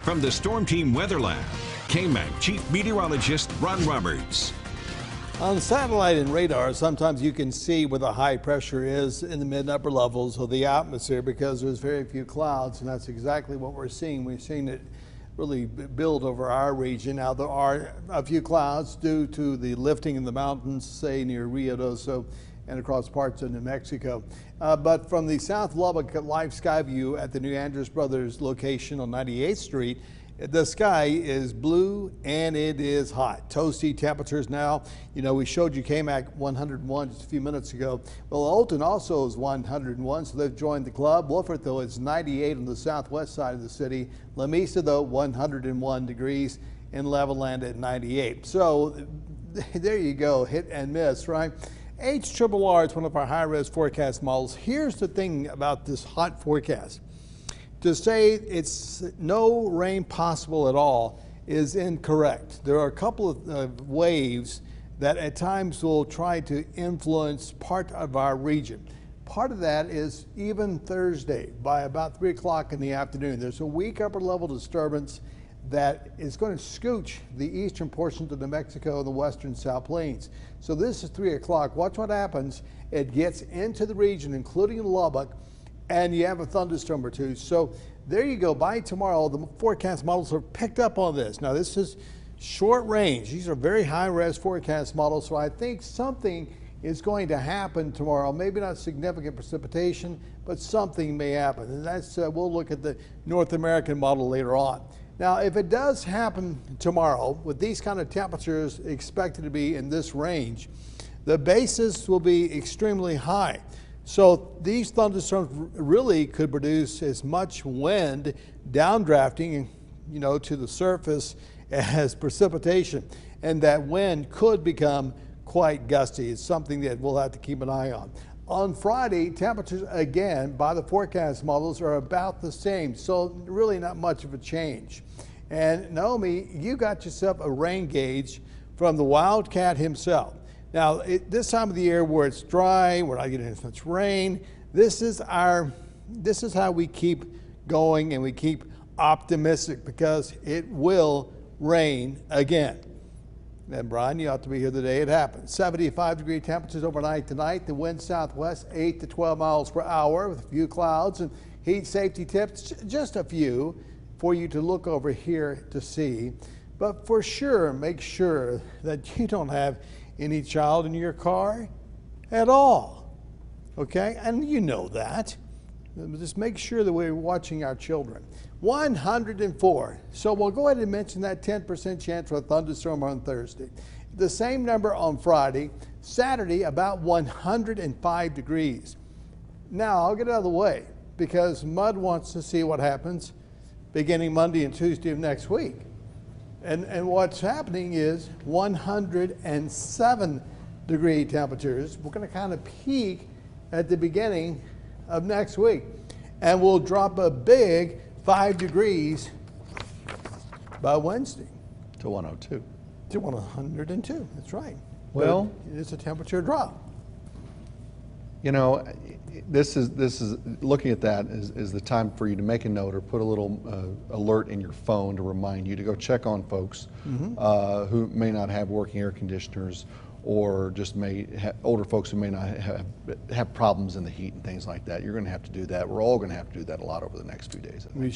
From the Storm Team Weather Lab, KAMC Chief Meteorologist Ron Roberts. On satellite and radar, sometimes you can see where the high pressure is in the mid and upper levels of the atmosphere because there's very few clouds, and that's exactly what we're seeing. We're seeing it really build over our region. Now, there are a few clouds due to the lifting in the mountains, say near Rio Doso and across parts of New Mexico. But from the South Lubbock live sky view at the New Andrews Brothers location on 98th Street, the sky is blue and it is hot. Toasty temperatures now. You know, we showed you KAMC 101 just a few minutes ago. Well, Olton also is 101, so they've joined the club. Wolford, though, is 98 on the southwest side of the city. LAMESA, though, 101 degrees, and Levelland at 98. So there you go, hit and miss, right? HRRR is one of our high-res forecast models. Here's the thing about this hot forecast. To say it's no rain possible at all is incorrect. There are a couple of waves that at times will try to influence part of our region. Part of that is even Thursday by about 3 o'clock in the afternoon. There's a weak upper level disturbance that is going to scooch the eastern portions of New Mexico and the western South Plains. So this is 3 o'clock. Watch what happens. It gets into the region, including Lubbock, and you have a thunderstorm or two. So there you go. By tomorrow, the forecast models have picked up on this. Now, this is short range. These are very high-res forecast models, so I think something is going to happen tomorrow. Maybe not significant precipitation, but something may happen. And that's we'll look at the North American model later on. Now, if it does happen tomorrow, with these kind of temperatures expected to be in this range, the basis will be extremely high. So these thunderstorms really could produce as much wind downdrafting, you know, to the surface as precipitation. And that wind could become quite gusty. It's something that we'll have to keep an eye on. On Friday, temperatures again by the forecast models are about the same. So really not much of a change. And Naomi, you got yourself a rain gauge from the Wildcat himself. Now, this time of the year where it's dry, we're not getting as much rain, this is how we keep going and we keep optimistic because it will rain again. And Brian, you ought to be here the day it happens. 75-degree temperatures overnight tonight. The wind southwest 8 to 12 miles per hour with a few clouds, and heat safety tips, just a few for you to look over here to see. But for sure, make sure that you don't have any child in your car at all, okay? And you know that. Just make sure that we're watching our children. 104. So we'll go ahead and mention that 10% chance for a thunderstorm on Thursday. The same number on Friday. Saturday, about 105 degrees. Now, I'll get out of the way because Mud wants to see what happens beginning Monday and Tuesday of next week. And what's happening is 107-degree temperatures. We're going to kind of peak at the beginning of next week. And we'll drop a big 5 degrees by Wednesday. To 102. To 102, that's right. Well, but it's a temperature drop. You know, this is looking at that is the time for you to make a note or put a little alert in your phone to remind you to go check on folks who may not have working air conditioners, or just may have older folks who may not have problems in the heat and things like that. You're going to have to do that. We're all going to have to do that a lot over the next few days, I think.